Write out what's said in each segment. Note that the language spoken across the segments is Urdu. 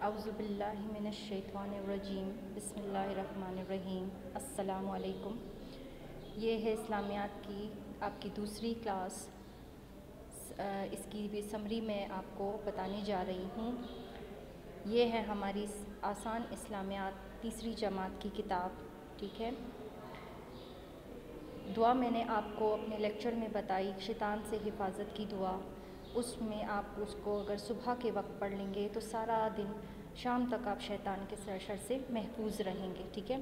اعوذ باللہ من الشیطان الرجیم بسم اللہ الرحمن الرحیم السلام علیکم۔ یہ ہے اسلامیات کی آپ کی دوسری کلاس، اس کی بھی سمری میں آپ کو بتانے جا رہی ہوں۔ یہ ہے ہماری آسان اسلامیات تیسری جماعت کی کتاب، ٹھیک ہے۔ دعا میں نے آپ کو اپنے لیکچر میں بتائی، شیطان سے حفاظت کی دعا۔ اس میں آپ اس کو اگر صبح کے وقت پڑھ لیں گے تو سارا دن شام تک آپ شیطان کے شر سے محفوظ رہیں گے، ٹھیک ہے۔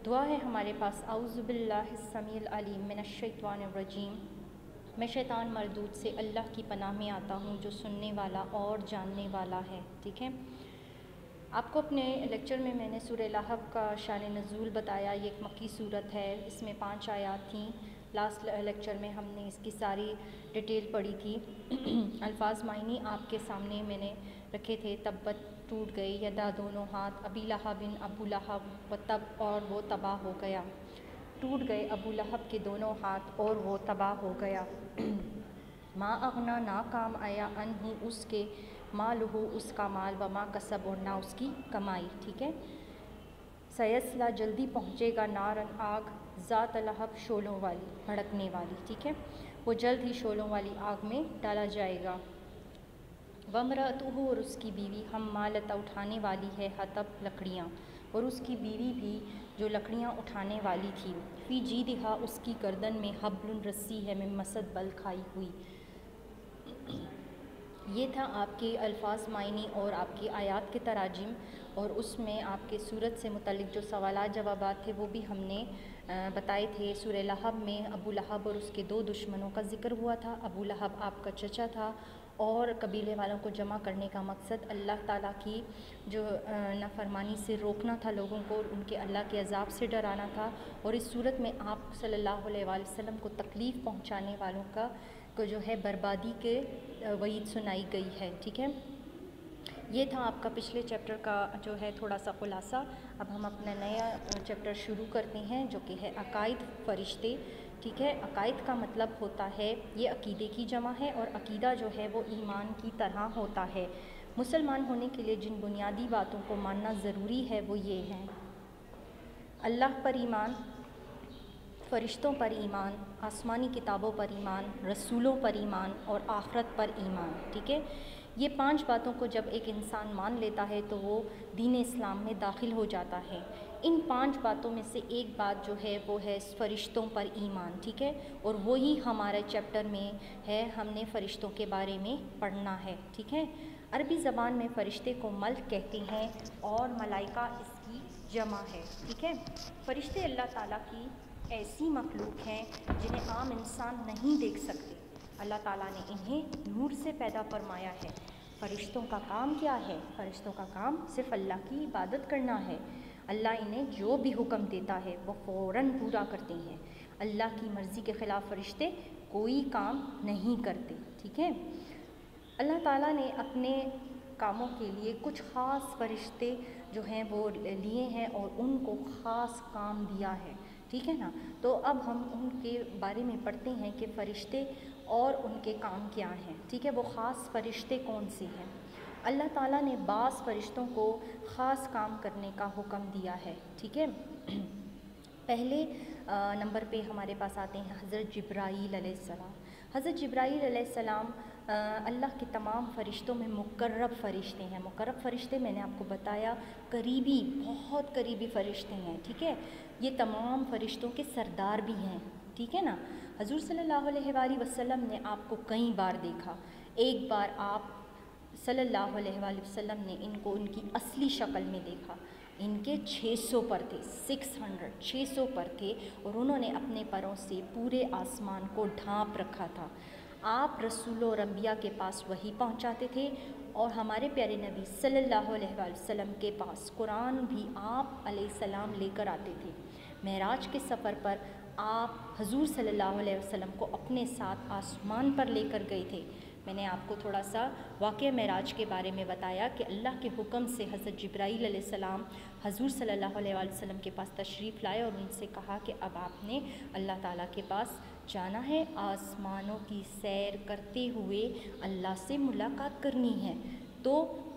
دعا ہے ہمارے پاس، اعوذ باللہ السمیع العلیم من الشیطان الرجیم، میں شیطان مردود سے اللہ کی پناہ میں آتا ہوں جو سننے والا اور جاننے والا ہے، ٹھیک ہے۔ آپ کو اپنے لیکچر میں نے سورہ لہب کا شان نزول بتایا۔ یہ ایک مکی صورت ہے، اس میں 5 آیات تھیں۔ لاسٹ لیکچر میں ہم نے اس کی ساری ڈیٹیل پڑھی تھی۔ الفاظ معنی آپ کے سامنے میں نے رکھے تھے۔ تبت ٹوٹ گئی، یدا دونوں ہاتھ، ابی لہب ابو لہب و تب اور وہ تباہ ہو گیا۔ ٹوٹ گئے ابو لہب کے دونوں ہاتھ اور وہ تباہ ہو گیا۔ ما اغنا، نہ کام آیا، انہو اس کے، مالہو اس کا مال، وما کسب اور نہ اس کی کمائی، ٹھیک ہے۔ سیصلا جلدی پہنچے گا، نارن آگ، ذات لہب شعلوں والی، بھڑکنے والی، ٹھیک ہے۔ وہ جلد ہی شعلوں والی آگ میں ڈالا جائے گا۔ وامرأتہ اور اس کی بیوی، حمالۃ اٹھانے والی ہے، حطب لکڑیاں، اور اس کی بیوی بھی جو لکڑیاں اٹھانے والی تھی۔ فی جیدہا اس کی گردن میں، حبل رسی ہے، من مسد بل کھائی ہوئی۔ یہ تھا آپ کے الفاظ معنی اور آپ کی آیات کے تراجم، اور اس میں آپ کے سورت سے متعلق جو سوالات جوابات تھے وہ بھی ہم نے بتائے تھے۔ سورہ لہب میں ابو لہب اور اس کے 2 دشمنوں کا ذکر ہوا تھا۔ ابو لہب آپ کا چچا تھا، اور قبیلے والوں کو جمع کرنے کا مقصد اللہ تعالیٰ کی جو نافرمانی سے روکنا تھا لوگوں کو، ان کے اللہ کے عذاب سے ڈرانا تھا۔ اور اس صورت میں آپ صلی اللہ علیہ وآلہ وسلم کو تکلیف پہنچانے والوں کو جو ہے بربادی کے وعید سنائی گئی ہے، ٹھیک ہے۔ یہ تھا آپ کا پچھلے چیپٹر کا جو ہے تھوڑا سا خلاصہ۔ اب ہم اپنا نیا چیپٹر شروع کرتے ہیں جو کہ ہے عقائد فرشتے، ٹھیک ہے۔ عقائد کا مطلب ہوتا ہے، یہ عقیدے کی جمع ہے، اور عقیدہ جو ہے وہ ایمان کی طرح ہوتا ہے۔ مسلمان ہونے کے لیے جن بنیادی باتوں کو ماننا ضروری ہے وہ یہ ہیں: اللہ پر ایمان، فرشتوں پر ایمان، آسمانی کتابوں پر ایمان، رسولوں پر ایمان، اور آخرت پر ایمان، ٹھیک ہے۔ یہ 5 باتوں کو جب ایک انسان مان لیتا ہے تو وہ دین اسلام میں داخل ہو جاتا ہے۔ ان 5 باتوں میں سے ایک بات جو ہے وہ ہے فرشتوں پر ایمان، ٹھیک ہے، اور وہی ہمارے چیپٹر میں ہے، ہم نے فرشتوں کے بارے میں پڑھنا ہے، ٹھیک ہے۔ عربی زبان میں فرشتے کو ملک کہتے ہیں اور ملائکہ اس کی جمع ہے، ٹھیک ہے۔ فرشتے اللہ تعالیٰ کی ایسی مخلوق ہیں جنہیں عام انسان نہیں دیکھ سکتے۔ اللہ تعالیٰ نے انہیں نور سے پیدا فرمایا ہے۔ فرشتوں کا کام کیا ہے؟ فرشتوں کا کام صرف اللہ کی عبادت کرنا ہے۔ اللہ انہیں جو بھی حکم دیتا ہے وہ فوراً پورا کرتے ہیں۔ اللہ کی مرضی کے خلاف فرشتے کوئی کام نہیں کرتے، ٹھیک ہے۔ اللہ تعالیٰ نے اپنے کاموں کے لیے کچھ خاص فرشتے جو ہیں وہ لیے ہیں اور ان کو خاص کام دیا ہے، ٹھیک ہے نا۔ تو اب ہم ان کے بارے میں پڑھتے ہیں کہ فرشتے اور ان کے کام کیا ہیں، ٹھیک ہے۔ وہ خاص فرشتے کون سے ہیں؟ اللہ تعالیٰ نے بعض فرشتوں کو خاص کام کرنے کا حکم دیا ہے، ٹھیک ہے۔ پہلے نمبر پہ ہمارے پاس آتے ہیں حضرت جبرائیل علیہ السلام۔ حضرت جبرائیل علیہ السلام اللہ کے تمام فرشتوں میں مقرب فرشتے ہیں۔ مقرب فرشتے میں نے آپ کو بتایا قریبی، بہت قریبی فرشتے ہیں، ٹھیک ہے۔ یہ تمام فرشتوں کے سردار بھی ہیں، ٹھیک ہے نا۔ حضور صلی اللہ علیہ وآلہ وسلم نے آپ کو کئی بار دیکھا۔ ایک بار آپ صلی اللہ علیہ وآلہ وسلم نے ان کو ان کی اصلی شکل میں دیکھا۔ ان کے 600 پر تھے، 600 پر تھے، اور انہوں نے اپنے پروں سے پورے آسمان کو ڈھانپ رکھا تھا۔ آپ رسول و انبیاء کے پاس وحی پہنچاتے تھے، اور ہمارے پیارے نبی صلی اللہ علیہ وآلہ وسلم کے پاس قرآن بھی آپ علیہ السلام لے کر آتے تھے۔ معراج کے سفر پر آپ حضور صلی اللہ علیہ وسلم کو اپنے ساتھ آسمان پر لے کر گئے تھے۔ میں نے آپ کو تھوڑا سا واقعہ معراج کے بارے میں بتایا کہ اللہ کے حکم سے حضرت جبرائیل علیہ السلام حضور صلی اللہ علیہ وآلہ وسلم کے پاس تشریف لائے اور ان سے کہا کہ اب آپ نے اللہ تعالیٰ کے پاس جانا ہے، آسمانوں کی سیر کرتے ہوئے اللہ سے ملاقات کرنی ہے۔ تو